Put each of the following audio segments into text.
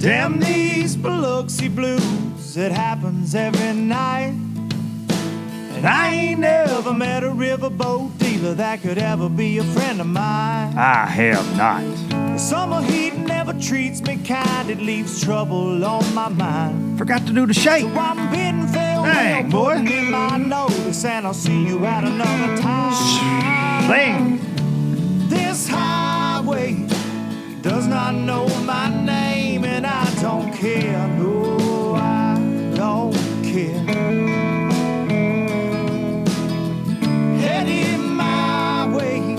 Damn these Biloxi blues, it happens every night. And I ain't never met a riverboat dealer that could ever be a friend of mine. I have not. The summer heat never treats me kind, it leaves trouble on my mind. Forgot to do the shake. So I'm bidding farewell, Dang, boy. putting in my notice, and I'll see you at another time. Sing. This highway does not know my name, and I don't care. No, I don't care. Heading my way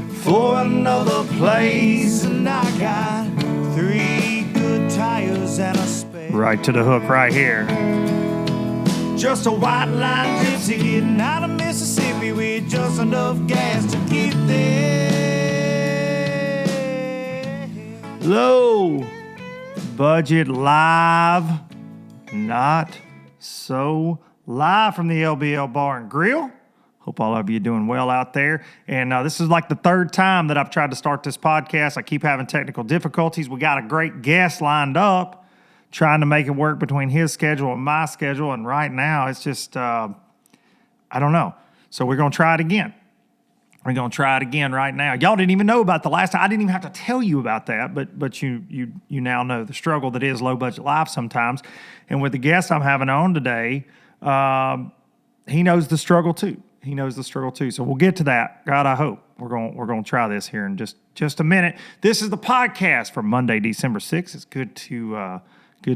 for another place, and I got 3 good tires and a spare. Right to the hook right here. Just a white line gypsy getting out of Mississippi with just enough gas to get there. Low budget live, not so live from the LBL Bar and Grill. Hope all of you are doing well out there. And this is like the 3rd time that I've tried to start this podcast. I keep having technical difficulties. We got a great guest lined up, trying to make it work between his schedule and my schedule. And right now, it's just, I don't know. So we're going to try it again. We're going to try it again right now. Y'all didn't even know about the last time. I didn't even have to tell you about that, but you now know the struggle that is low budget life sometimes. And with the guest I'm having on today, he knows the struggle too. He knows the struggle too. So we'll get to that. God, I hope. We're going to try this here in just a minute. This is the podcast for Monday, December 6th. It's good to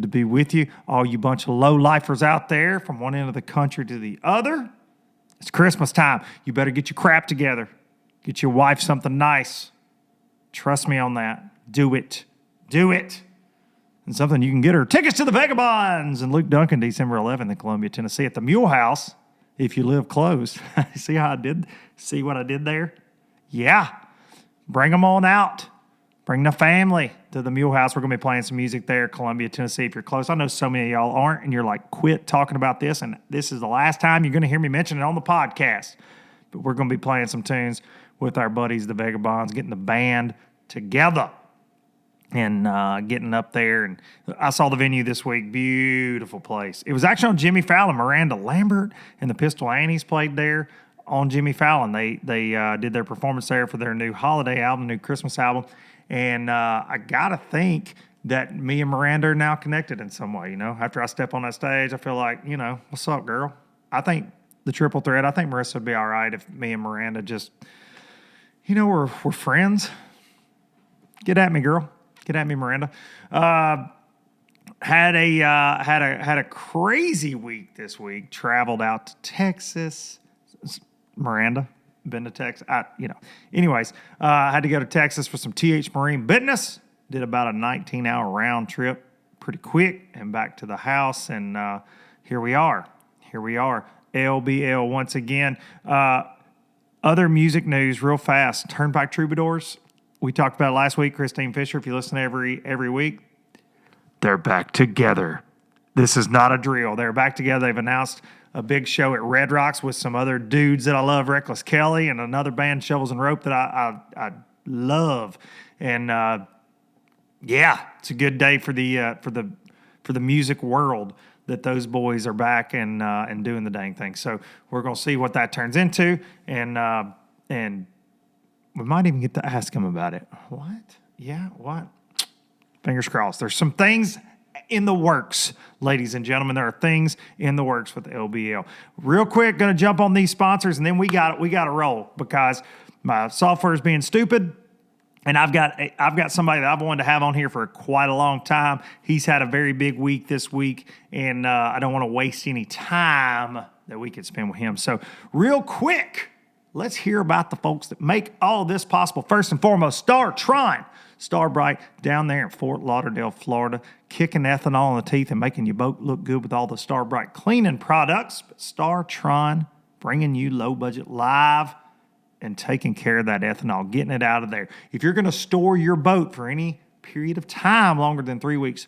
be with you, all you bunch of low-lifers out there from one end of the country to the other. It's Christmas time. You better get your crap together. Get your wife something nice. Trust me on that. Do it. Do it. And something you can get her. Tickets to the Vagabonds and Luke Duncan, December 11th in Columbia, Tennessee at the Mule House, if you live close. See how I did? See what I did there? Yeah. Bring them on out. Bring the family to the Mule House. We're going to be playing some music there, Columbia, Tennessee, if you're close. I know so many of y'all aren't, and you're like, quit talking about this, and this is the last time you're going to hear me mention it on the podcast. But we're going to be playing some tunes with our buddies, the Vagabonds, getting the band together and getting up there. And I saw the venue this week. Beautiful place. It was actually on Jimmy Fallon. Miranda Lambert and the Pistol Annies played there on Jimmy Fallon. They did their performance there for their new holiday album, new Christmas album. And I got to think that me and Miranda are now connected in some way, you know. After I step on that stage, I feel like, you know, what's up, girl? I think the triple threat, I think Marissa would be all right if me and Miranda just, you know, we're friends. Get at me, girl. Get at me, Miranda. Had a crazy week this week. Traveled out to Texas. Miranda. Been to Texas, Anyways, I had to go to Texas for some TH Marine business. Did about a 19-hour round trip, pretty quick, and back to the house. And here we are. LBL once again. Other music news, real fast. Turnpike Troubadours. We talked about it last week. Christine Fisher, if you listen every week, they're back together. This is not a drill. They're back together. They've announced a big show at Red Rocks with some other dudes that I love, Reckless Kelly, and another band, Shovels and Rope, that I love. And it's a good day for the music world that those boys are back and doing the dang thing. So we're gonna see what that turns into, and we might even get to ask them about it. What? Yeah, what? Fingers crossed. There's some things in the works, ladies and gentlemen. There are things in the works with LBL. Real quick, going to jump on these sponsors, and then we got to roll because my software is being stupid, and I've got somebody that I've wanted to have on here for quite a long time. He's had a very big week this week, and I don't want to waste any time that we could spend with him. So real quick, let's hear about the folks that make all this possible. First and foremost, Star Trine. Starbright down there in Fort Lauderdale, Florida, kicking ethanol in the teeth and making your boat look good with all the Starbright cleaning products. But Star Trine bringing you low budget live and taking care of that ethanol, getting it out of there. If you're going to store your boat for any period of time longer than 3 weeks,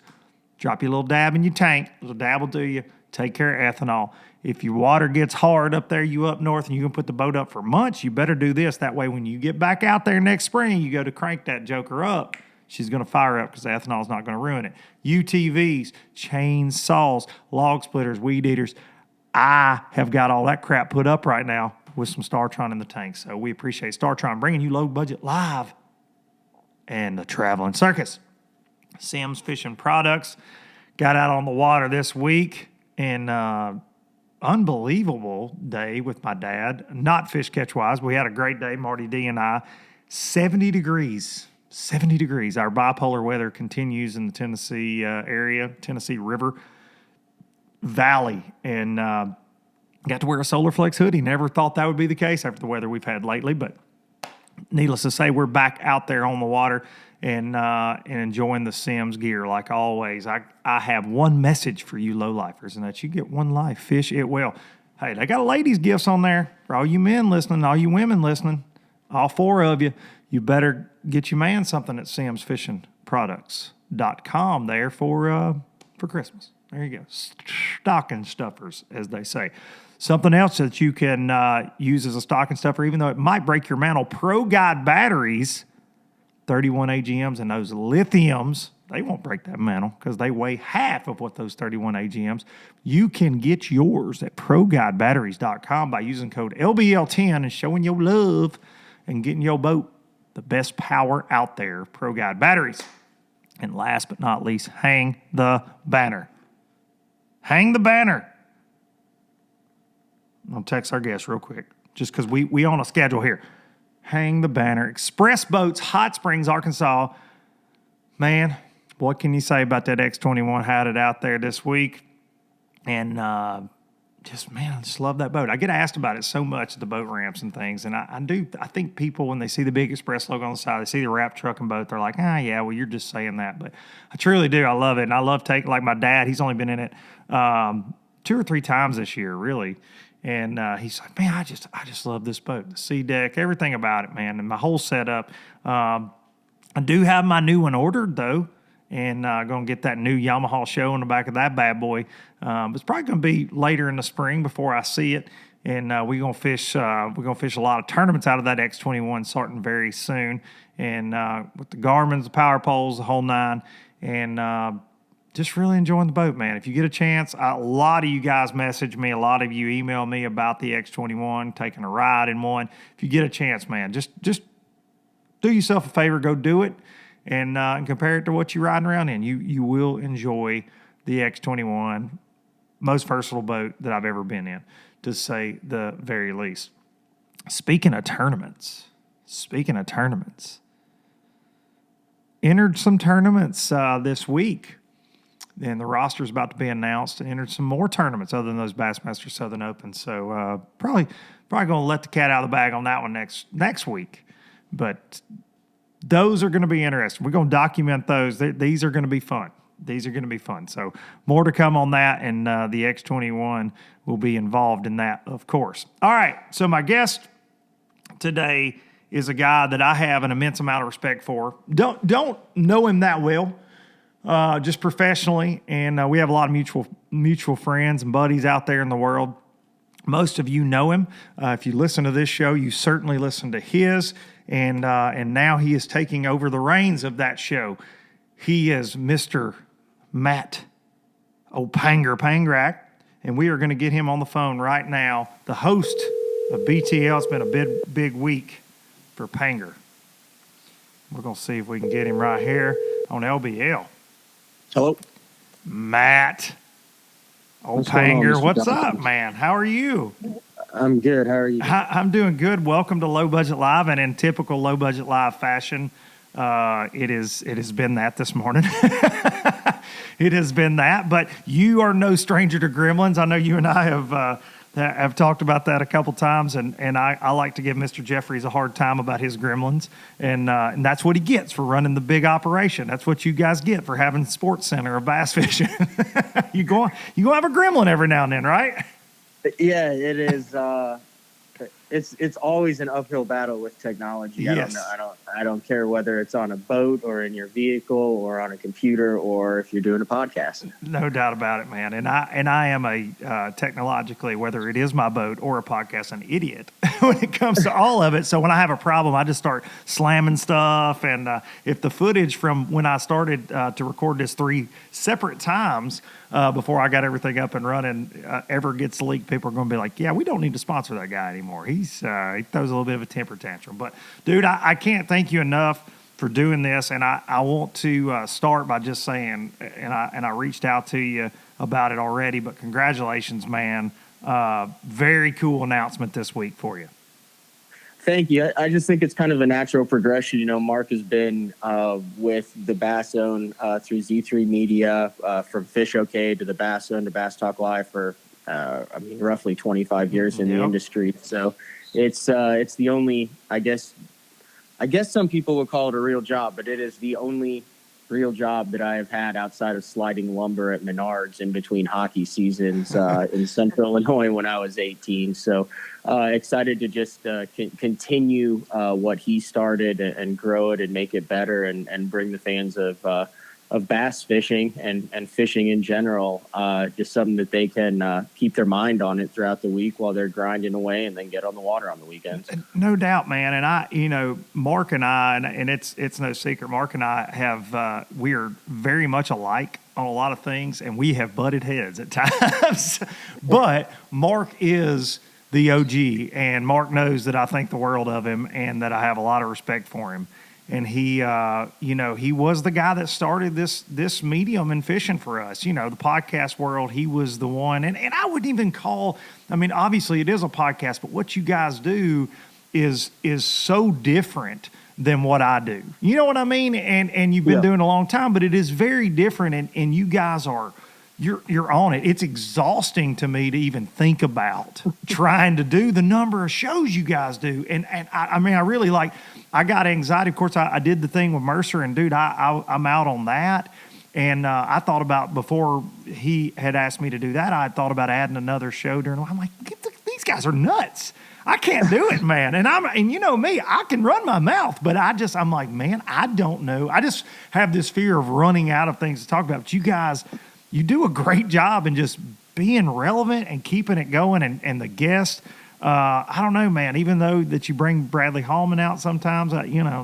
drop your little dab in your tank. A little dab will do you. Take care of ethanol. If your water gets hard up there, you up north, and you can put the boat up for months, you better do this. That way, when you get back out there next spring, you go to crank that joker up. She's going to fire up because the ethanol is not going to ruin it. UTVs, chainsaws, log splitters, weed eaters. I have got all that crap put up right now with some StarTron in the tank. So we appreciate StarTron bringing you Low Budget Live and the Traveling Circus. Simms Fishing Products got out on the water this week, and unbelievable day with my dad. Not fish catch wise. We had a great day, Marty D and I. 70 degrees. 70 degrees. Our bipolar weather continues in the Tennessee area, Tennessee River Valley. And got to wear a Solar Flex hoodie. Never thought that would be the case after the weather we've had lately. But needless to say, we're back out there on the water and enjoying the Simms gear like always. I have one message for you low-lifers, and that you get one life. Fish it well. Hey, they got ladies' gifts on there for all you men listening, all you women listening, all four of you. You better get your man something at simmsfishingproducts.com there for Christmas. There you go. Stocking stuffers, as they say. Something else that you can use as a stocking stuffer, even though it might break your mantle, Pro Guide batteries, 31 AGMs, and those lithiums, they won't break that mantle because they weigh half of what those 31 AGMs. You can get yours at ProGuideBatteries.com by using code LBL10 and showing your love and getting your boat the best power out there, Pro Guide batteries. And last but not least, hang the banner. Hang the banner. I'll text our guest real quick, just because we on a schedule here. Hang the banner. Express Boats, Hot Springs, Arkansas. Man, what can you say about that X21? Had it out there this week. And I just love that boat. I get asked about it so much at the boat ramps and things. And I think people, when they see the big Express logo on the side, they see the wrap truck and boat, they're like, yeah, well, you're just saying that. But I truly do. I love it. And I love taking, like my dad, he's only been in it 2 or 3 times this year, really. And he's like, man, I just love this boat. The sea deck, everything about it, man, and my whole setup. I do have my new one ordered, though, and going to get that new Yamaha show in the back of that bad boy. It's probably going to be later in the spring before I see it, and we're going to fish. We're going to fish a lot of tournaments out of that X21 starting very soon, and with the Garmin's, the power poles, the whole nine, and just really enjoying the boat, man. If you get a chance, a lot of you guys message me. A lot of you email me about the X21, taking a ride in one. If you get a chance, man, just do yourself a favor, go do it, and compare it to what you're riding around in. You will enjoy the X21, most versatile boat that I've ever been in, to say the very least. Speaking of tournaments, entered some tournaments this week. And the roster is about to be announced, and entered some more tournaments other than those Bassmaster Southern Open. So probably going to let the cat out of the bag on that one next week. But those are going to be interesting. We're going to document those. These are going to be fun. So more to come on that, and the X21 will be involved in that, of course. All right, so my guest today is a guy that I have an immense amount of respect for. Don't know him that well. Just professionally, and we have a lot of mutual friends and buddies out there in the world. Most of you know him. If you listen to this show, you certainly listen to his, and now he is taking over the reins of that show. He is Mr. Matt Pangrac, and we are going to get him on the phone right now. The host of BTL. It's been a big week for Panger. We're going to see if we can get him right here on LBL. Hello. Matt. Panger, what's up, man? How are you? I'm good. How are you? I'm doing good. Welcome to Low Budget Live, and in typical Low Budget Live fashion, it has been that this morning. It has been that, but you are no stranger to gremlins. I know you and I have talked about that a couple times, and I like to give Mr. Jeffries a hard time about his gremlins, and that's what he gets for running the big operation. That's what you guys get for having Sports Center of bass fishing. you go have a gremlin every now and then, right? Yeah, it is. It's always an uphill battle with technology. Yes. I don't care whether it's on a boat or in your vehicle or on a computer or if you're doing a podcast. No doubt about it, man. And I am a technologically, whether it is my boat or a podcast, an idiot. when it comes to all of it. So when I have a problem, I just start slamming stuff. And if the footage from when I started to record this 3 separate times before I got everything up and running ever gets leaked, people are going to be like, yeah, we don't need to sponsor that guy anymore. He throws a little bit of a temper tantrum. But, dude, I can't thank you enough for doing this. And I want to start by just saying, and I reached out to you about it already, but congratulations, man. Very cool announcement this week for you. Thank you. I just think it's kind of a natural progression. You know, Mark has been with the Bass Zone through Z3 Media, from Fish OK to the Bass Zone to Bass Talk Live for, roughly 25 years in the industry. So it's the only, I guess some people would call it a real job, but it is the only real job that I have had outside of sliding lumber at Menards in between hockey seasons in Central Illinois when I was 18. So excited to just continue what he started and grow it and make it better and bring the fans of bass fishing and fishing in general, just something that they can keep their mind on it throughout the week while they're grinding away and then get on the water on the weekends. No doubt, man. And Mark and I, and it's no secret, Mark and I have, we are very much alike on a lot of things, and we have butted heads at times. But Mark is the OG, and Mark knows that I think the world of him and that I have a lot of respect for him. And he, he was the guy that started this medium in fishing for us. The podcast world, he was the one. And I wouldn't even call, obviously it is a podcast, but what you guys do is so different than what I do. You know what I mean? And you've been doing it a long time, but it is very different. And you guys are, you're on it. It's exhausting to me to even think about trying to do the number of shows you guys do. And I really I got anxiety. Of course, I did the thing with Mercer, and dude, I'm out on that. And I thought about, before he had asked me to do that, I thought about adding another show during. I'm like, these guys are nuts. I can't do it, man. And you know me, I can run my mouth, but I'm like, man, I don't know. I just have this fear of running out of things to talk about. But you guys, you do a great job in just being relevant and keeping it going, and the guests. I don't know, man, even though that you bring Bradley Hallman out sometimes,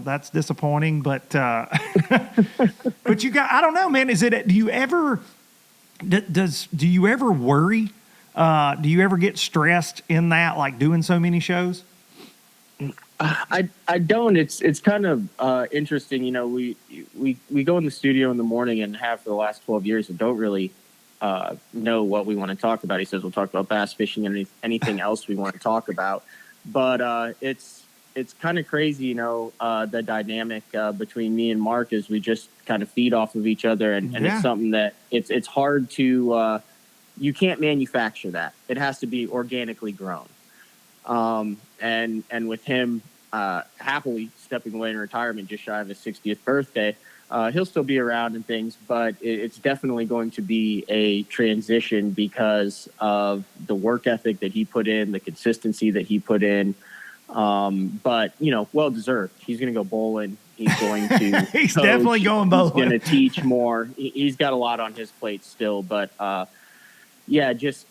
that's disappointing, but but you got, I don't know, man, do you ever worry? Do you ever get stressed in that, like doing so many shows? I don't. It's kind of interesting. We go in the studio in the morning and have for the last 12 years and don't really know what we want to talk about. He says we'll talk about bass fishing and anything else we want to talk about. But it's kind of crazy, the dynamic between me and Mark is we just kind of feed off of each other, and it's something that it's hard to you can't manufacture that. It has to be organically grown. And with him happily stepping away in retirement just shy of his 60th birthday, he'll still be around and things, but it's definitely going to be a transition because of the work ethic that he put in, the consistency that he put in. But, well-deserved. He's going to go bowling. He's going to He's coach. Definitely going bowling. He's going to teach more. He's got a lot on his plate still, but just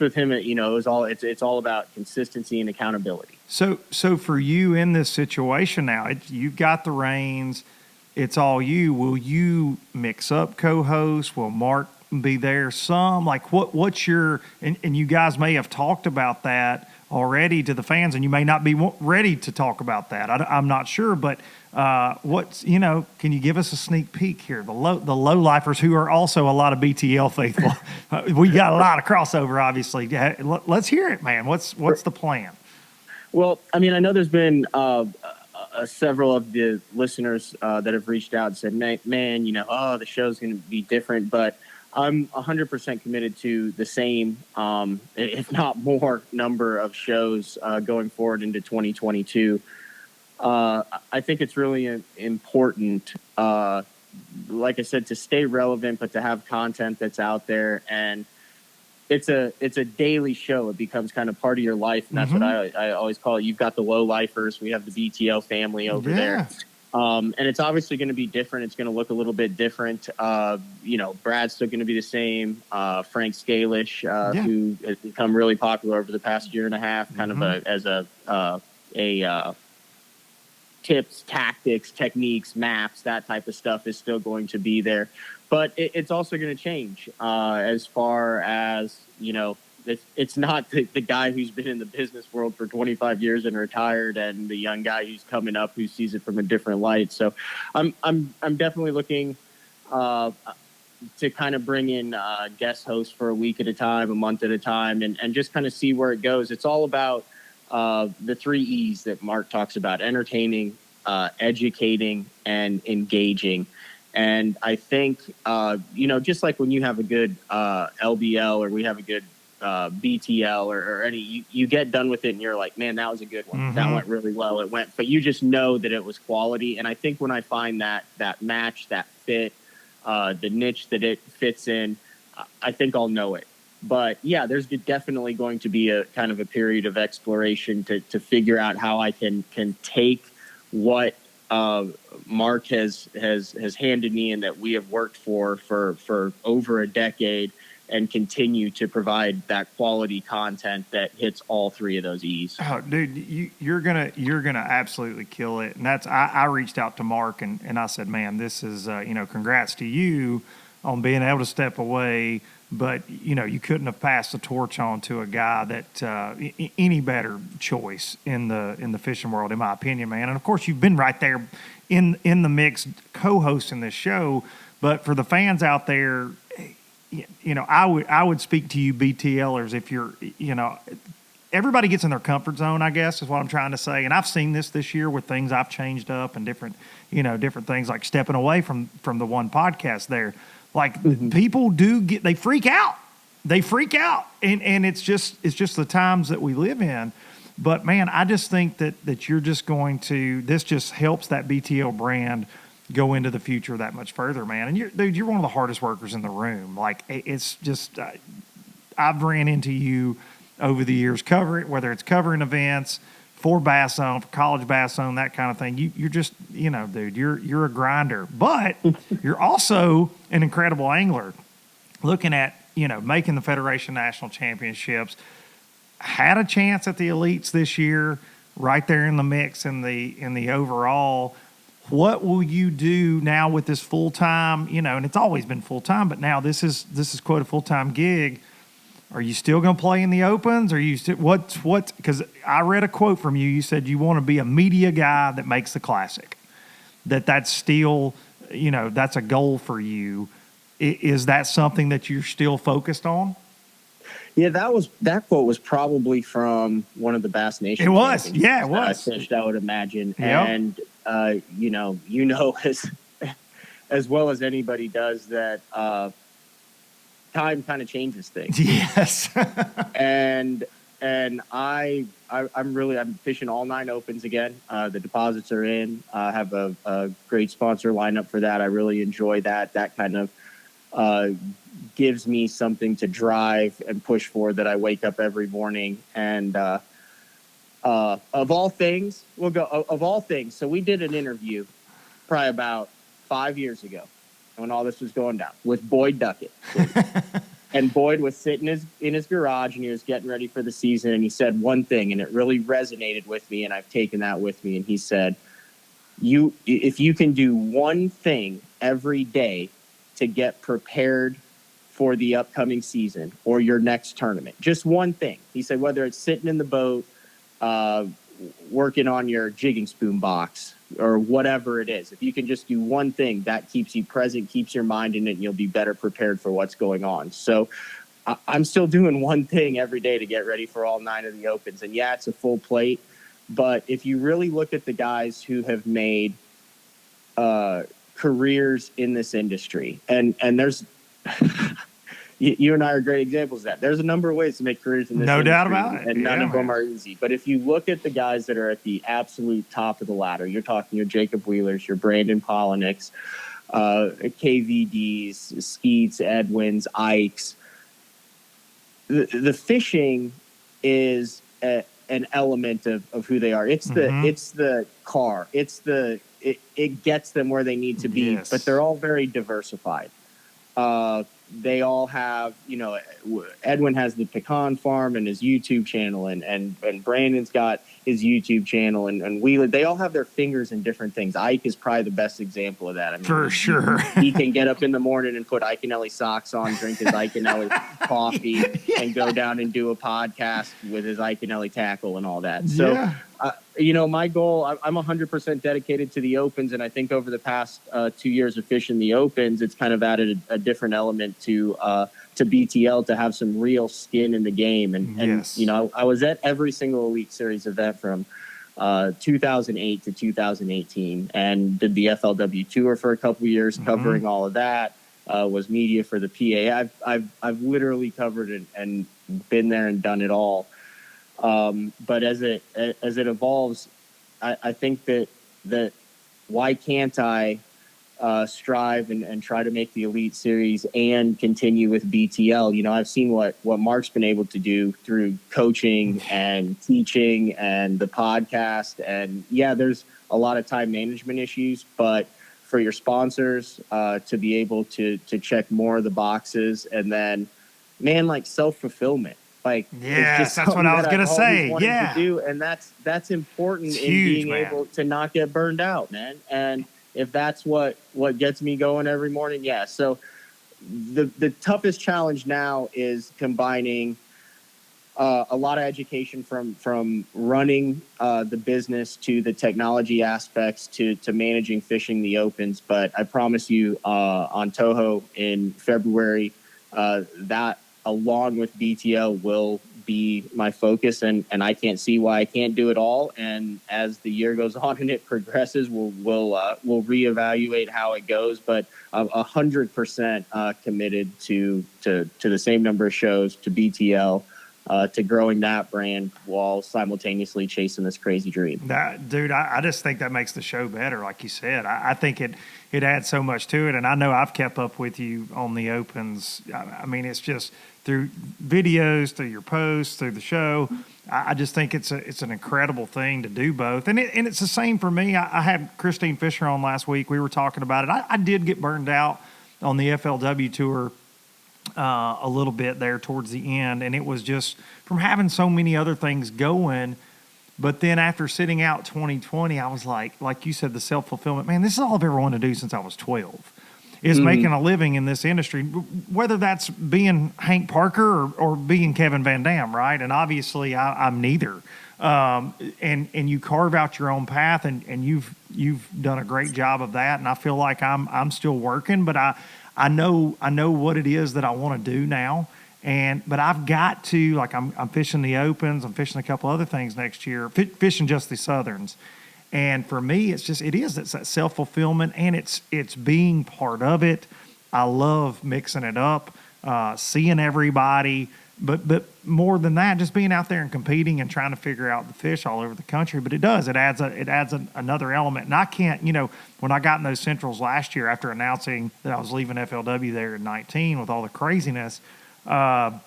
with him, it's all about consistency and accountability. So for you in this situation now, you've got the reins. It's all you. Will you mix up co-hosts? Will Mark be there some? Like what's your, and you guys may have talked about that already to the fans, and you may not be ready to talk about that. I'm not sure, but can you give us a sneak peek here? The low-lifers, who are also a lot of BTL faithful. We got a lot of crossover, obviously. Let's hear it, man. What's the plan? Well, I know there's been several of the listeners that have reached out and said, man, the show's going to be different, but I'm 100% committed to the same, if not more, number of shows going forward into 2022. I think it's really important, like I said, to stay relevant, but to have content that's out there. And it's a daily show. It becomes kind of part of your life. And that's what I always call it. You've got the low lifers. We have the BTL family over there. And it's obviously going to be different. It's going to look a little bit different. Brad's still going to be the same. Frank Scalish, who has become really popular over the past year and a half, kind of as a tips, tactics, techniques, maps, that type of stuff is still going to be there. But it's also going to change as far as, it's not the guy who's been in the business world for 25 years and retired, and the young guy who's coming up who sees it from a different light. So I'm definitely looking to kind of bring in guest hosts for a week at a time, a month at a time, and just kind of see where it goes. It's all about the 3 E's that Mark talks about: entertaining, educating, and engaging. And I think, just like when you have a good LBL, or we have a good BTL or any, you get done with it and you're like, man, that was a good one. That went really well. But you just know that it was quality. And I think when I find that match, that fit, the niche that it fits in, I think I'll know it. But yeah, there's definitely going to be a kind of a period of exploration to figure out how I can take what Mark has handed me and that we have worked for over a decade, and continue to provide that quality content that hits all 3 of those E's. Oh, dude, you're gonna absolutely kill it. And I reached out to Mark and I said, man, this is congrats to you on being able to step away. But you couldn't have passed the torch on to a guy that any better choice in the fishing world, in my opinion, man. And of course, you've been right there in the mix, co-hosting this show. But for the fans out there, I would speak to you BTLers if you're, everybody gets in their comfort zone, I guess, is what I'm trying to say. And I've seen this year with things I've changed up and different things, like stepping away from the one podcast there. Like people they freak out. And it's just the times that we live in. But man, I just think that you're just this just helps that BTL brand go into the future that much further, man. And you're one of the hardest workers in the room. Like, it's just, I've ran into you over the years, whether it's covering events for Bass Zone, for College Bass Zone, that kind of thing. You're just, dude, you're a grinder, but you're also an incredible angler. Looking at, making the Federation National Championships, had a chance at the elites this year, right there in the mix in the overall. What will you do now with this full-time, and it's always been full-time, but now this is quote a full-time gig. Are you still going to play in the Opens? Are you still, because I read a quote from you. You said you want to be a media guy that makes the Classic. That's still, that's a goal for you. Is that something that you're still focused on? Yeah, that quote was probably from one of the Bass Nation. It was. Yeah, it was. I fished, I would imagine. Yep. And, as well as anybody does, that time kind of changes things. Yes. and I'm fishing all 9 Opens again. The deposits are in. I have a great sponsor lineup for that. I really enjoy that. That kind of gives me something to drive and push for, that I wake up every morning. And of all things, so we did an interview probably about 5 years ago when all this was going down with Boyd Duckett. And Boyd was sitting in his garage, and he was getting ready for the season, and he said one thing, and it really resonated with me, and I've taken that with me. And he said, if you can do one thing every day to get prepared for the upcoming season or your next tournament, just one thing. He said, whether it's sitting in the boat, working on your jigging spoon box, or whatever it is, if you can just do one thing, that keeps you present, keeps your mind in it, and you'll be better prepared for what's going on. So I'm still doing one thing every day to get ready for all 9 of the Opens. And yeah, it's a full plate. But if you really look at the guys who have made careers in this industry, and there's you and I are great examples of that. There's a number of ways to make careers in this industry. No doubt about it. And none of them are easy. But if you look at the guys that are at the absolute top of the ladder, you're talking your Jacob Wheelers, your Brandon Poliniks, KVDs, Skeets, Edwins, Ikes. The fishing is an element of who they are. It's the car. It gets them where they need to be, Yes. but they're all very diversified. They all have, Edwin has the pecan farm and his YouTube channel, and Brandon's got his YouTube channel, and Wheeler. They all have their fingers in different things. Ike is probably the best example of that. I mean, For sure. He can get up in the morning and put Ike and Ellie socks on, drink his Ike and Ellie coffee, and go down and do a podcast with his Ike and Ellie tackle and all that. So, my goal, I'm 100% dedicated to the Opens, and I think over the past 2 years of fishing the Opens, it's kind of added a different element to BTL to have some real skin in the game. And I was at every single Elite Series event from 2008 to 2018, and did the FLW tour for a couple of years, covering all of that. Was media for the PA. I've literally covered it and been there and done it all. But as it evolves, I think that why can't I strive and try to make the Elite Series and continue with BTL? I've seen what Mark's been able to do through coaching and teaching and the podcast. And there's a lot of time management issues, but for your sponsors to be able to check more of the boxes, and then, man, like self-fulfillment. Like, yes, that's what I was going to say. Yeah. To do, and that's important it's in huge, being able to not get burned out, man. And if that's what gets me going every morning, So the toughest challenge now is combining a lot of education from running the business to the technology aspects to managing fishing the Opens. But I promise you, on Toho in February, that along with BTL will be my focus, and I can't see why I can't do it all. And as the year goes on and it progresses, we'll reevaluate how it goes. But I'm 100% committed to the same number of shows, to BTL, to growing that brand while simultaneously chasing this crazy dream. Dude, I just think that makes the show better. Like you said, I think it adds so much to it. And I know I've kept up with you on the Opens. I mean, it's just through videos, through your posts, through the show. I just think it's an incredible thing to do both. And it's the same for me. I had Christine Fisher on last week. We were talking about it. I did get burned out on the FLW tour a little bit there towards the end, and it was just from having so many other things going. But then after sitting out 2020, I was like you said, the self-fulfillment, man, this is all I've ever wanted to do since I was 12, is making a living in this industry, whether that's being Hank Parker or being Kevin Van Dam, right? And obviously I'm neither. And you carve out your own path, and you've done a great job of that. And I feel like I'm still working, but I know what it is that I want to do now. But I've got to, like, I'm fishing the Opens, I'm fishing a couple other things next year, fishing just the Southerns. And for me, it's that self-fulfillment, and it's being part of it. I love mixing it up, seeing everybody, but more than that, just being out there and competing and trying to figure out the fish all over the country. But it adds another element. And I can't, when I got in those Centrals last year after announcing that I was leaving FLW there in 19 with all the craziness, the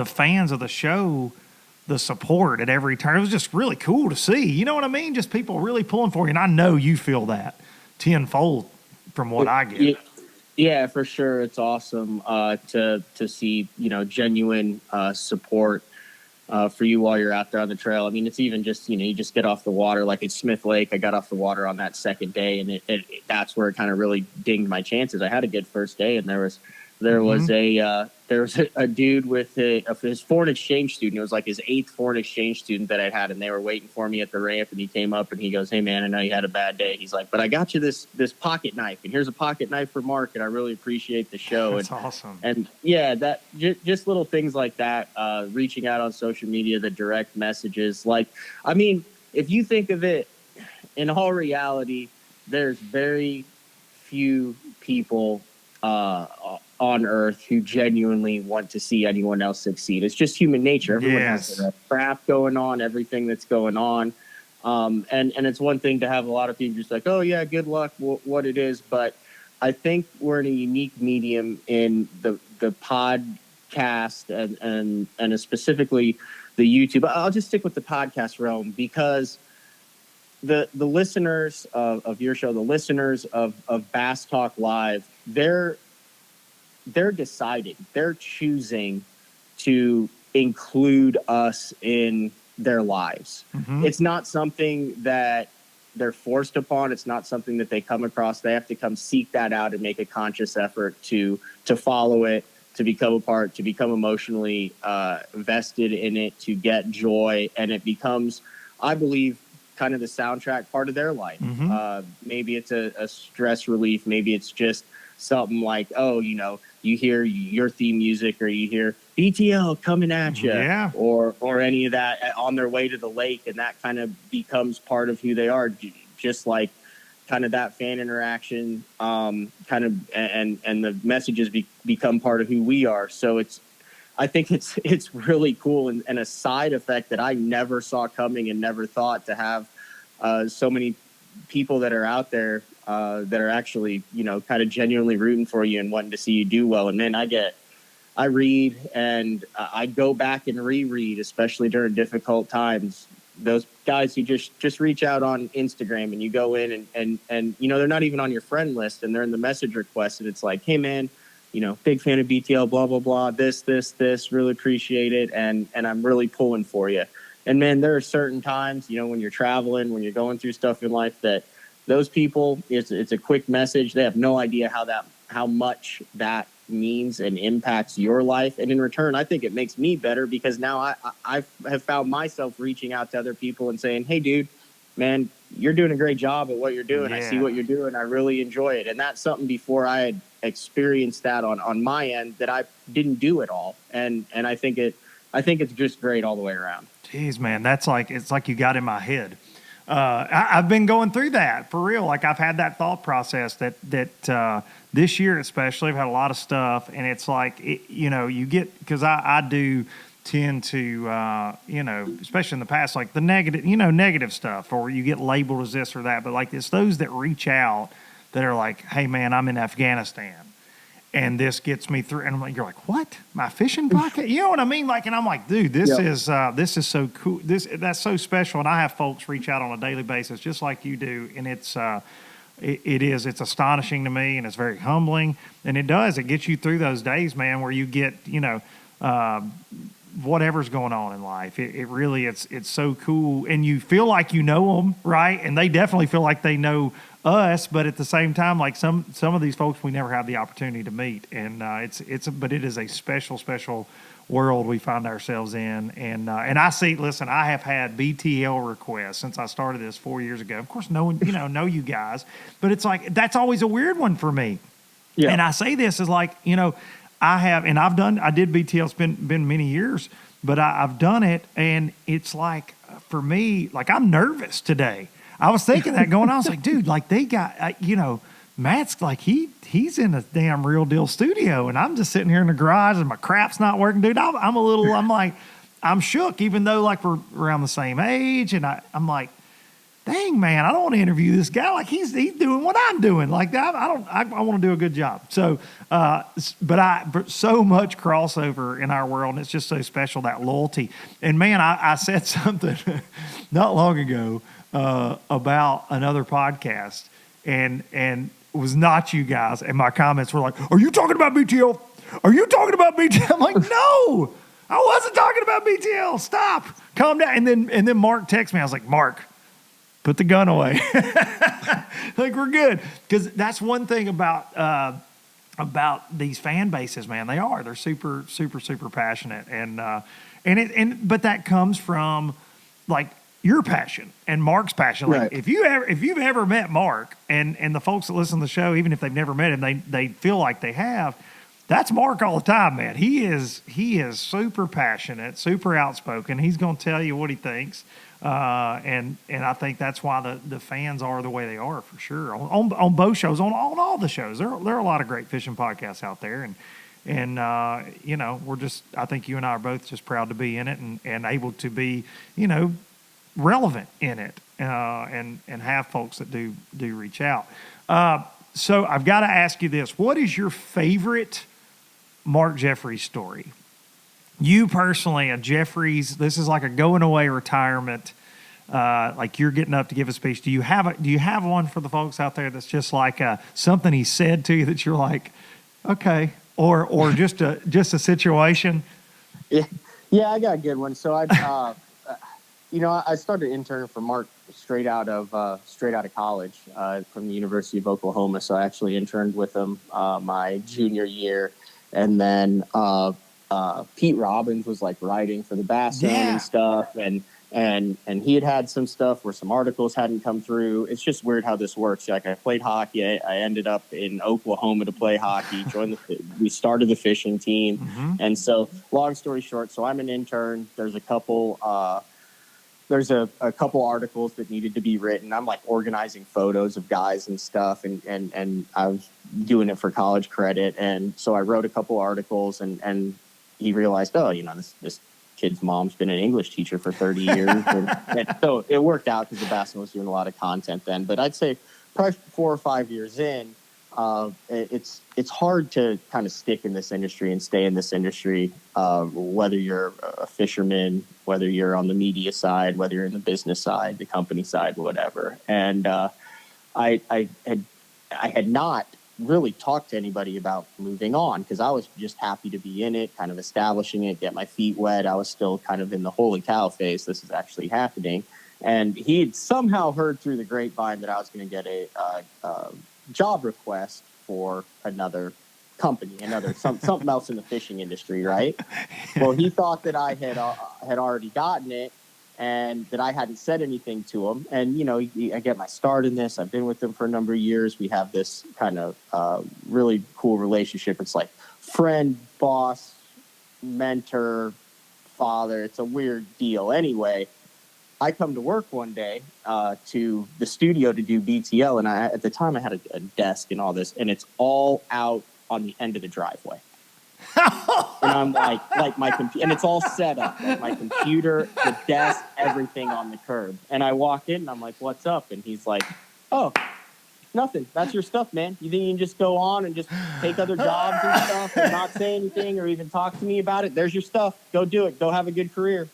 fans of the show, the support at every turn, it was just really cool to see. You know what I mean? Just people really pulling for you. And I know you feel that tenfold from what I get. Yeah, for sure. It's awesome to see, genuine support for you while you're out there on the trail. I mean, it's even just, you just get off the water. Like at Smith Lake, I got off the water on that second day, and that's where it kind of really dinged my chances. I had a good first day, and there was a dude with his foreign exchange student. It was like his 8th foreign exchange student that I'd had, and they were waiting for me at the ramp, and he came up and he goes, "Hey man, I know you had a bad day." He's like, "But I got you this pocket knife, and here's a pocket knife for Mark, and I really appreciate the show." That's awesome. And that just little things like that, reaching out on social media, the direct messages. Like, I mean, if you think of it in all reality, there's very few people on earth who genuinely want to see anyone else succeed. It's just human nature. Everyone has their crap going on, everything that's going on. And it's one thing to have a lot of people just like, "Oh yeah, good luck," what it is. But I think we're in a unique medium in the podcast podcast and specifically the YouTube. I'll just stick with the podcast realm because the listeners of your show, the listeners of Bass Talk Live, they're deciding, they're choosing to include us in their lives. Mm-hmm. It's not something that they're forced upon. It's not something that they come across. They have to come seek that out and make a conscious effort to follow it, to become a part, to become emotionally vested in it, to get joy. And it becomes, I believe, kind of the soundtrack part of their life. Mm-hmm. Maybe it's a stress relief. Maybe it's just something like, oh, you know, you hear your theme music or you hear BTL coming at you, Yeah. or any of that on their way to the lake, and that kind of becomes part of who they are, just like kind of that fan interaction, kind of, and the messages become part of who we are. So I think it's really cool and a side effect that I never saw coming and never thought to have so many people that are out there that are actually, you know, kind of genuinely rooting for you and wanting to see you do well. And man, I read and I go back and reread, especially during difficult times. Those guys who just reach out on Instagram and you go in and you know, they're not even on your friend list and they're in the message request and it's like, hey man, you know, big fan of BTL, blah, blah, blah, this, really appreciate it. And I'm really pulling for you. And man, there are certain times, you know, when you're traveling, when you're going through stuff in life, that those people, it's a quick message. They have no idea how much that means and impacts your life. And in return, I think it makes me better because now I have found myself reaching out to other people and saying, hey dude, man, you're doing a great job at what you're doing. Yeah. I see what you're doing. I really enjoy it. And that's something before I had experienced that on my end that I didn't do at all. And I think it's just great all the way around. Jeez, man, it's like you got in my head. I've been going through that for real. Like I've had that thought process that this year especially, I've had a lot of stuff, and it's like you know, you get, because I do tend to you know, especially in the past, like the negative stuff, or you get labeled as this or that. But like it's those that reach out that are like, hey man, I'm in Afghanistan. And this gets me through, and I'm like, you're like, what? My fishing pocket? You know what I mean? Like, and I'm like, dude, this is so cool. That's so special. And I have folks reach out on a daily basis, just like you do. And it's astonishing to me, and it's very humbling. And it gets you through those days, man, where you get, you know, whatever's going on in life. It really, it's so cool. And you feel like you know them, right? And they definitely feel like they know us, but at the same time, like some of these folks we never have the opportunity to meet, and but it is a special world we find ourselves in, and I see. Listen, I have had BTL requests since I started this 4 years ago. Of course, know you guys, but it's like that's always a weird one for me. Yeah. And I say this as like, you know, I did BTL. It's been many years, but I've done it, and it's like for me, like I'm nervous today. I was thinking that going on. I was like, dude, like they got, you know, Matt's like, he's in a damn real deal studio, and I'm just sitting here in the garage and my crap's not working, dude. I'm like, I'm shook, even though like we're around the same age. And I'm like, dang man, I don't want to interview this guy. Like he's doing what I'm doing. Like I want to do a good job. So, but so much crossover in our world, and it's just so special, that loyalty. And man, I said something not long ago about another podcast, and it was not you guys, and my comments were like, are you talking about BTL? Are you talking about BTL? I'm like, no, I wasn't talking about BTL. Stop, calm down. And then Mark texted me. I was like, Mark, put the gun away. Like we're good, because that's one thing about these fan bases, man. They're super passionate, but that comes from like your passion and Mark's passion. Like right. If you've ever met Mark, and the folks that listen to the show, even if they've never met him, they feel like they have. That's Mark all the time, man. He is super passionate, super outspoken. He's going to tell you what he thinks, and I think that's why the fans are the way they are, for sure. On both shows, on all the shows, there are a lot of great fishing podcasts out there, and you know, I think you and I are both just proud to be in it, and able to be, you know, relevant in it, and have folks that do reach out. So I've got to ask you this: what is your favorite Mark Jeffries story? you personally, a Jeffries, this is like a going away retirement. Like you're getting up to give a speech. Do you have one for the folks out there that's just like something he said to you that you're like, okay, or just a situation? Yeah, I got a good one. So I started interning for Mark straight out of college from the University of Oklahoma. So I actually interned with him my junior year, and then Pete Robbins was like writing for the Bass Zone and stuff, and he had some stuff where some articles hadn't come through. It's just weird how this works. Like I played hockey. I ended up in Oklahoma to play hockey. We started the fishing team, and so long story short, so I'm an intern. There's a couple articles that needed to be written. I'm like organizing photos of guys and stuff, and I was doing it for college credit. And so I wrote a couple articles, and he realized, oh, this kid's mom's been an English teacher for 30 years. and so it worked out because the Bass was doing a lot of content then. But I'd say probably 4 or 5 years in, it's hard to kind of stick in this industry and stay in this industry, whether you're a fisherman, whether you're on the media side, whether you're in the business side, the company side, whatever. And I had not really talked to anybody about moving on because I was just happy to be in it, kind of establishing it, get my feet wet. I was still kind of in the holy cow phase. This is actually happening. And he had somehow heard through the grapevine that I was going to get a job request for another company, something else in the fishing industry, right? Well, he thought that I had already gotten it and that I hadn't said anything to him. And, I get my start in this. I've been with him for a number of years. We have this kind of really cool relationship. It's like friend, boss, mentor, father. It's a weird deal. Anyway, I come to work one day to the studio to do BTL, and at the time I had a desk and all this, and it's all out on the end of the driveway. And I'm like my computer, and it's all set up, like my computer, the desk, everything on the curb. And I walk in, and I'm like, "What's up?" And he's like, "Oh, nothing. That's your stuff, man. You think you can just go on and just take other jobs and stuff and not say anything or even talk to me about it? There's your stuff. Go do it. Go have a good career."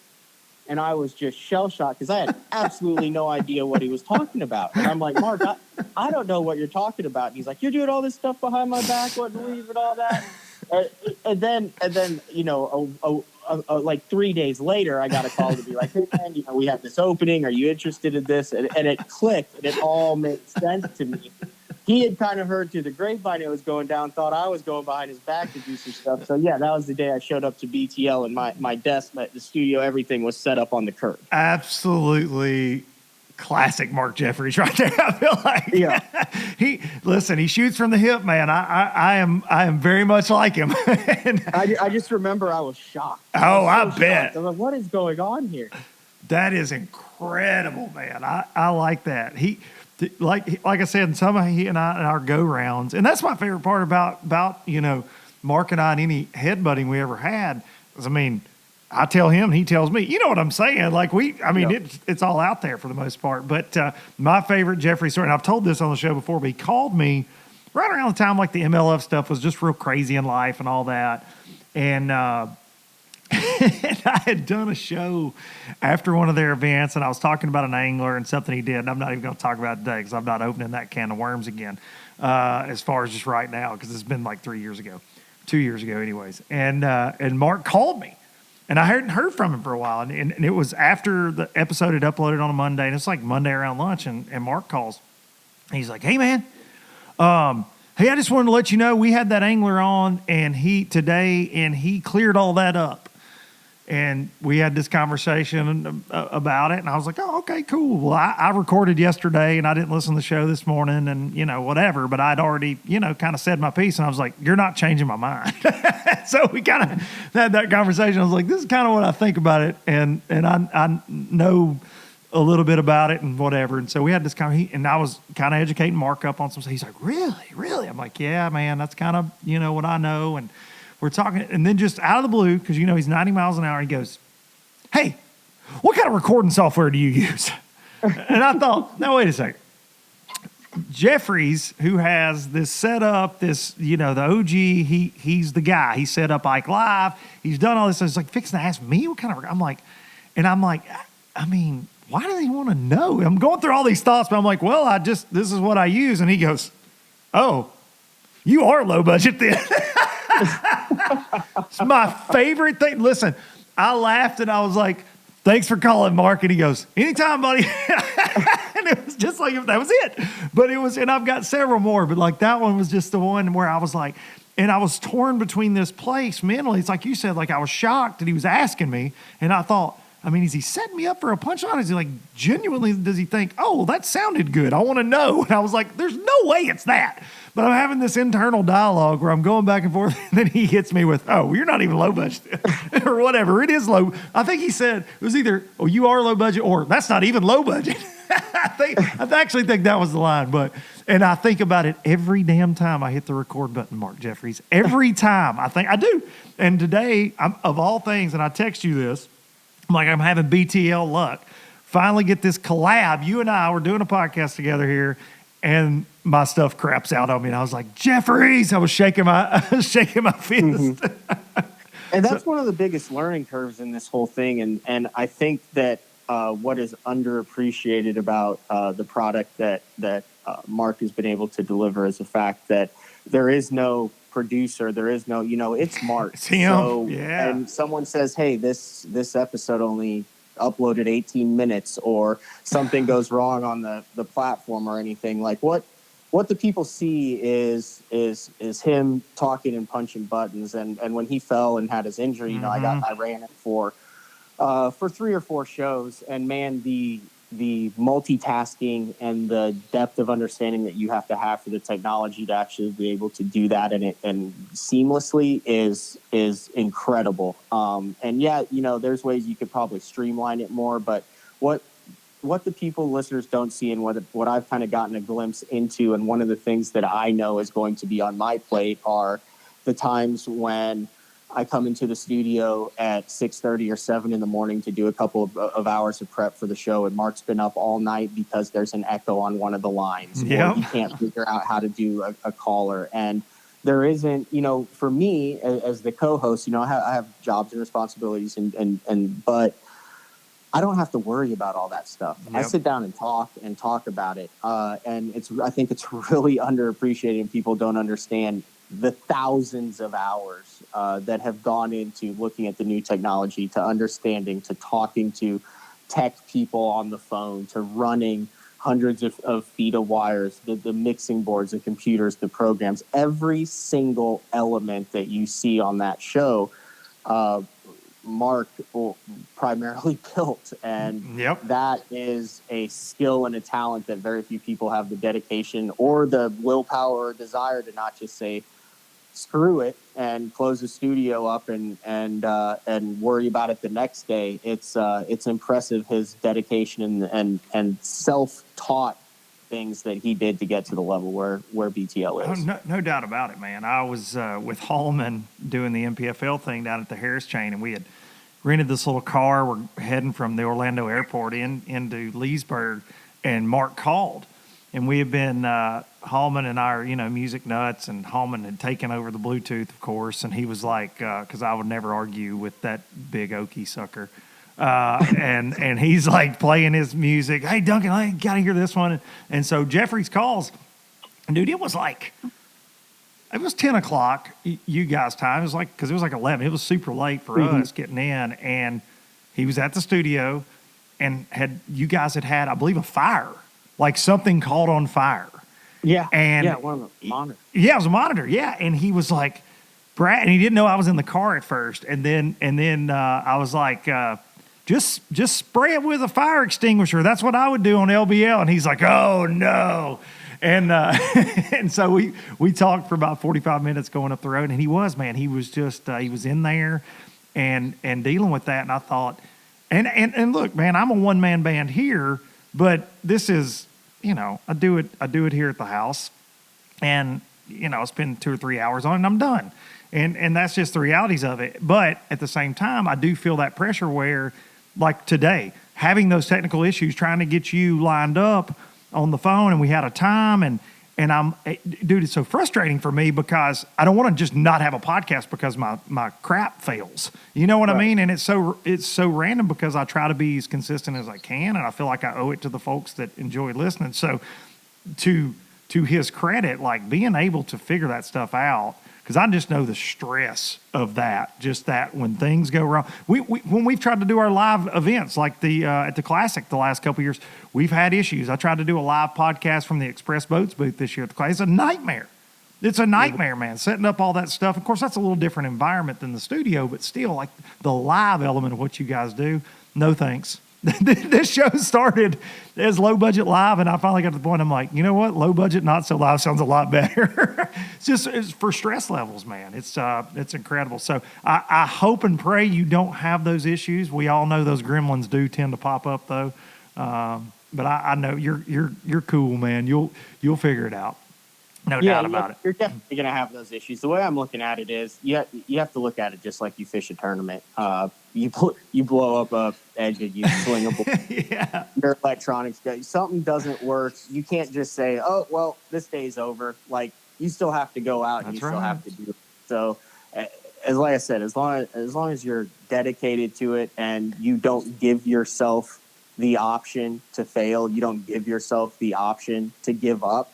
And I was just shell-shocked because I had absolutely no idea what he was talking about. And I'm like, "Mark, I don't know what you're talking about." And he's like, "You're doing all this stuff behind my back, wouldn't leave and all that." And then, like 3 days later, I got a call to be like, "Hey, man, we have this opening. Are you interested in this?" And it clicked, and it all made sense to me. He had kind of heard through the grapevine it was going down, thought I was going behind his back to do some stuff. So, yeah, that was the day I showed up to BTL, and my desk, the studio, everything was set up on the curb. Absolutely classic Mark Jeffries right there, I feel like. Yeah. He shoots from the hip, man. I am very much like him. I just remember I was shocked. I bet. Shocked. I was like, what is going on here? That is incredible, man. I like that. Like I said, he and I in our go rounds, and that's my favorite part about Mark and I and any headbutting we ever had. Is, I tell him, and he tells me. You know what I'm saying? Like it's all out there for the most part. But my favorite Jeffrey story, and I've told this on the show before, but he called me right around the time like the MLF stuff was just real crazy in life and all that, and and I had done a show after one of their events, and I was talking about an angler and something he did, and I'm not even going to talk about it today because I'm not opening that can of worms again as far as just right now because it's been like 2 years ago anyways. And Mark called me, and I hadn't heard from him for a while, and it was after the episode had uploaded on a Monday, and it's like Monday around lunch, and Mark calls. And he's like, "Hey, man, hey, I just wanted to let you know we had that angler on today, and he cleared all that up. And we had this conversation about it, and I was like, oh, okay, cool. Well, I recorded yesterday, and I didn't listen to the show this morning, and, whatever. But I'd already, kind of said my piece, and I was like, you're not changing my mind. So we kind of had that conversation. I was like, this is kind of what I think about it, and I know a little bit about it and whatever. And so we had this and I was kind of educating Mark up on some stuff. He's like, really? I'm like, yeah, man, that's kind of, what I know. And we're talking, and then just out of the blue, because he's 90 miles an hour, he goes, "Hey, what kind of recording software do you use?" And I thought, now wait a second. Jeffries, who has this setup, this, the OG, he's the guy. He set up Ike Live. He's done all this. So he's like fixing to ask me what kind of, I'm like, I mean, why do they want to know? I'm going through all these thoughts, but I'm like, well, this is what I use. And he goes, oh, you are low budget then. It's my favorite thing. Listen, I laughed and I was like, thanks for calling, Mark. And he goes, anytime, buddy. And it was just like, that was it. But it was, and I've got several more, but like that one was just the one where I was like, and I was torn between this place mentally. It's like you said, like I was shocked that he was asking me. And I thought, I mean, is he setting me up for a punchline? Is he like genuinely, does he think, oh, well, that sounded good, I want to know? And I was like, there's no way it's that. But I'm having this internal dialogue where I'm going back and forth, and then he hits me with, oh, you're not even low budget or whatever. It is low. I think he said it was either, oh, you are low budget, or that's not even low budget. I actually think that was the line. And I think about it every damn time I hit the record button, Mark Jeffries. Every time I do. And today, of all things, and I text you this, I'm having BTL luck. Finally get this collab. You and I were doing a podcast together here, and my stuff craps out on me. And I was like, Jeffries, I was shaking my fist. Mm-hmm. And that's one of the biggest learning curves in this whole thing. And I think that what is underappreciated about the product that Mark has been able to deliver is the fact that there is no producer, there is no, it's Mark. It's him. So, yeah. And someone says, hey, this episode only uploaded 18 minutes, or something goes wrong on the platform or anything. Like what the people see is him talking and punching buttons. And when he fell and had his injury, I ran it for 3 or 4 shows, and man, the multitasking and the depth of understanding that you have to have for the technology to actually be able to do that and seamlessly is incredible. And yeah, there's ways you could probably streamline it more, but what the listeners don't see, and what I've kind of gotten a glimpse into, and one of the things that I know is going to be on my plate are the times when I come into the studio at 6:30 or 7 in the morning to do a couple of hours of prep for the show, and Mark's been up all night because there's an echo on one of the lines, yep. or he can't figure out how to do a caller. And there isn't, for me as the co-host, I have jobs and responsibilities, but I don't have to worry about all that stuff. Yep. I sit down and talk about it, and I think it's really underappreciated, and people don't understand the thousands of hours that have gone into looking at the new technology, to understanding, to talking to tech people on the phone, to running hundreds of feet of wires, the mixing boards, the computers, the programs, every single element that you see on that show, Mark primarily built. And yep. That is a skill and a talent that very few people have the dedication or the willpower or desire to not just say, screw it and close the studio up and worry about it the next day. It's impressive, his dedication and self-taught things that he did to get to the level where BTL is. Oh, no doubt about it, man. I was with Hallman doing the MPFL thing down at the Harris Chain, and we had rented this little car. We're heading from the Orlando airport into Leesburg, and Mark called. And we had been, Hallman and I are, music nuts, and Hallman had taken over the Bluetooth, of course, and he was like, because I would never argue with that big Okie sucker. And he's like playing his music. Hey, Duncan, I got to hear this one. And so Jeffries calls, and dude, it was 10 o'clock, you guys' time. It was because it was 11. It was super late for us getting in, and he was at the studio, and you guys had, I believe, a fire. Like something caught on fire. Yeah. And one of the monitors. Yeah, it was a monitor. Yeah. And he was like, Brad, and he didn't know I was in the car at first. And then I was like, just spray it with a fire extinguisher. That's what I would do on LBL. And he's like, oh no. And and so we talked for about 45 minutes going up the road, and he was just he was in there and dealing with that. And I thought, and look, man, I'm a one-man band here, but this is, I do it here at the house, and, I spend 2 or 3 hours on it and I'm done. And that's just the realities of it. But at the same time, I do feel that pressure where, like today, having those technical issues, trying to get you lined up on the phone, and we had a time, and dude, it's so frustrating for me because I don't want to just not have a podcast because my crap fails. You know what I mean? And it's so random because I try to be as consistent as I can, and I feel like I owe it to the folks that enjoy listening. So to his credit, like being able to figure that stuff out, because I just know the stress of that, just that when things go wrong. When we've tried to do our live events, like at the Classic the last couple of years, we've had issues. I tried to do a live podcast from the Express Boats booth this year at the Classic. It's a nightmare. It's a nightmare, man, setting up all that stuff. Of course, that's a little different environment than the studio, but still, like the live element of what you guys do, no thanks. This show started as low budget live, and I finally got to the point I'm like, you know what? Low budget, not so live sounds a lot better. It's for stress levels, man. It's incredible. So I hope and pray you don't have those issues. We all know those gremlins do tend to pop up though. But I know you're cool, man. You'll figure it out. No doubt about it. You're definitely going to have those issues. The way I'm looking at it is you have to look at it just like you fish a tournament. You blow up a edge and you swing a your electronics. Something doesn't work. You can't just say, oh, well, this day's over. Like, you still have to go out and still have to do it. So, like I said, as long as you're dedicated to it and you don't give yourself the option to fail, you don't give yourself the option to give up,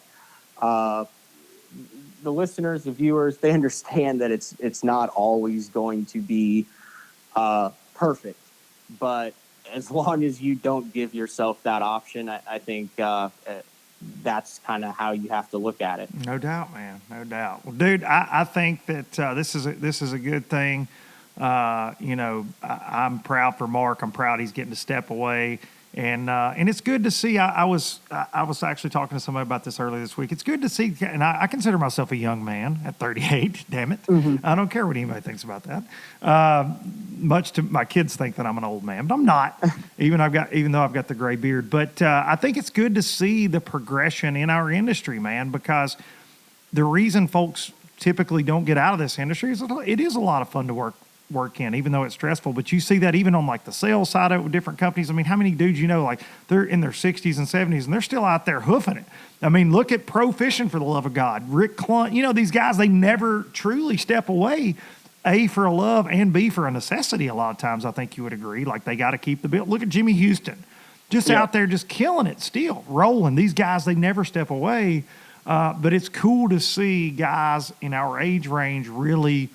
the listeners, the viewers, they understand that it's not always going to be perfect, but as long as you don't give yourself that option, I think that's kind of how you have to look at it. No doubt, man. No doubt. Well, dude, I think that this is a good thing. I'm proud for Mark. I'm proud he's getting to step away. And it's good to see. I was actually talking to somebody about this earlier this week. It's good to see, and I consider myself a young man at 38. Damn it, I don't care what anybody thinks about that. Much to my kids think that I'm an old man, but I'm not. even though I've got the gray beard. But I think it's good to see the progression in our industry, man. Because the reason folks typically don't get out of this industry is it is a lot of fun to work in, even though it's stressful. But you see that even on like the sales side of it with different companies. I mean, how many dudes like they're in their 60s and 70s and they're still out there hoofing it? I mean, look at Pro Fishing, for the love of God. Rick Clunt, these guys, they never truly step away, A, for a love, and B, for a necessity a lot of times. I think you would agree. Like, they got to keep the bill. Look at Jimmy Houston, just out there just killing it still, rolling. These guys, they never step away. But it's cool to see guys in our age range really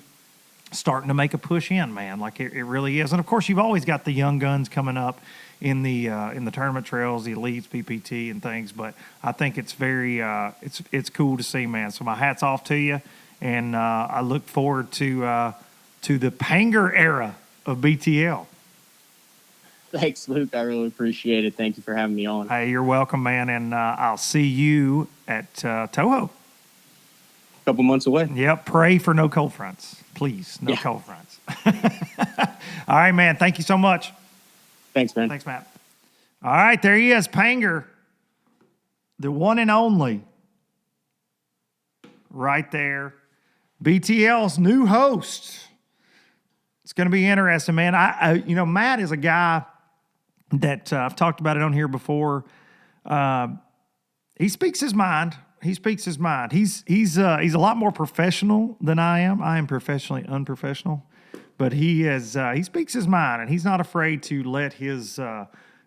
starting to make a push in, man. Like it really is. And of course, you've always got the young guns coming up in the tournament trails, the elites, PPT, and things. But I think it's very it's cool to see, man. So my hat's off to you, and I look forward to the Panger era of BTL. Thanks, Luke. I really appreciate it. Thank you for having me on. Hey, you're welcome, man. And I'll see you at Toho. A couple months away. Yep. Pray for no cold fronts. Please, no cold fronts. All right, man. Thank you so much. Thanks, man. Thanks, Matt. All right, there he is, Panger, the one and only, right there. BTL's new host. It's going to be interesting, man. Matt is a guy that I've talked about it on here before. He speaks his mind. He's a lot more professional than I am. I am professionally unprofessional, but he speaks his mind, and he's not afraid to let his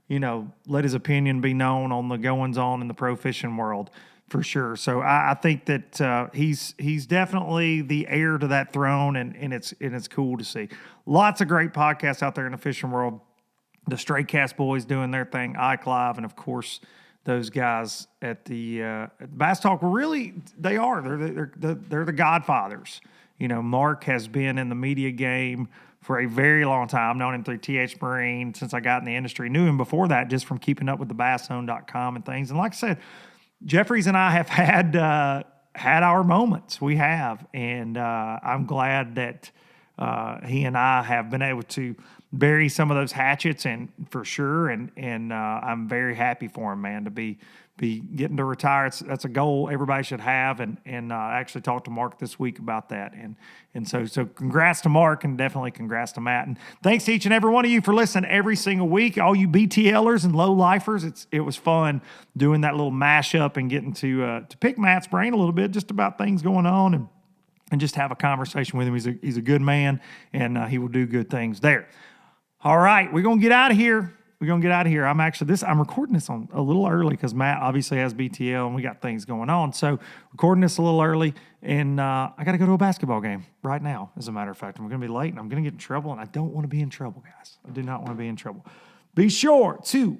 opinion be known on the goings on in the pro fishing world, for sure. So I think that he's definitely the heir to that throne, and it's cool to see. Lots of great podcasts out there in the fishing world. The Stray Cast boys doing their thing, Ike Live, and of course those guys at the Bass Talk. Really, they are. They're the godfathers. Mark has been in the media game for a very long time. I've known him through TH Marine since I got in the industry. Knew him before that just from keeping up with the BassZone.com and things. And like I said, Jeffries and I have had our moments. We have, and I'm glad that he and I have been able to bury some of those hatchets, and for sure, and I'm very happy for him, man, to be be getting to retire. That's a goal everybody should have, and I actually talked to Mark this week about that, and so congrats to Mark, and definitely congrats to Matt, and thanks to each and every one of you for listening every single week. All you BTLers and low lifers, it was fun doing that little mashup and getting to pick Matt's brain a little bit just about things going on and just have a conversation with him. He's a good man, and he will do good things there. All right, we're gonna get out of here. I'm recording this on a little early because Matt obviously has BTL and we got things going on. So recording this a little early, and I got to go to a basketball game right now, as a matter of fact. I'm going to be late and I'm going to get in trouble, and I don't want to be in trouble, guys. I do not want to be in trouble. Be sure to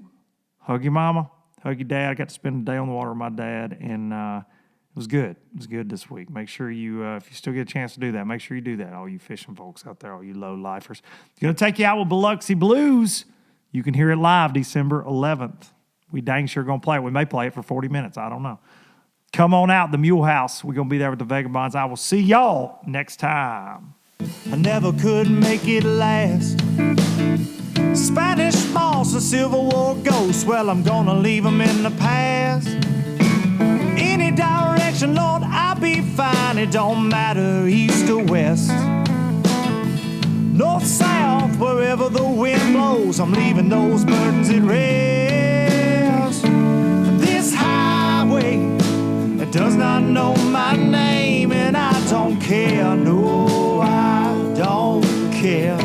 hug your mama, hug your dad. I got to spend a day on the water with my dad, and it was good. It was good this week. Make sure you, if you still get a chance to do that, make sure you do that, all you fishing folks out there, all you low lifers. Going to take you out with Biloxi Blues. You can hear it live December 11th. We dang sure going to play it. We may play it for 40 minutes. I don't know. Come on out, the Mule House. We're going to be there with the Vagabonds. I will see y'all next time. I never could make it last. Spanish moss and Civil War ghosts, well, I'm gonna leave them in the past. Any direction, Lord, I'll be fine. It don't matter east or west. North, south, wherever the wind blows, I'm leaving those burdens at rest. This highway, it does not know my name, and I don't care, no, I don't care.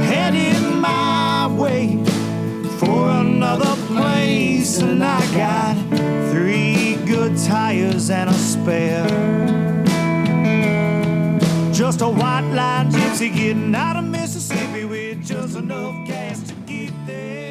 Headed my way for another place, and I got 3 good tires and a spare. Just a white line gypsy getting out of Mississippi with just enough gas to get there.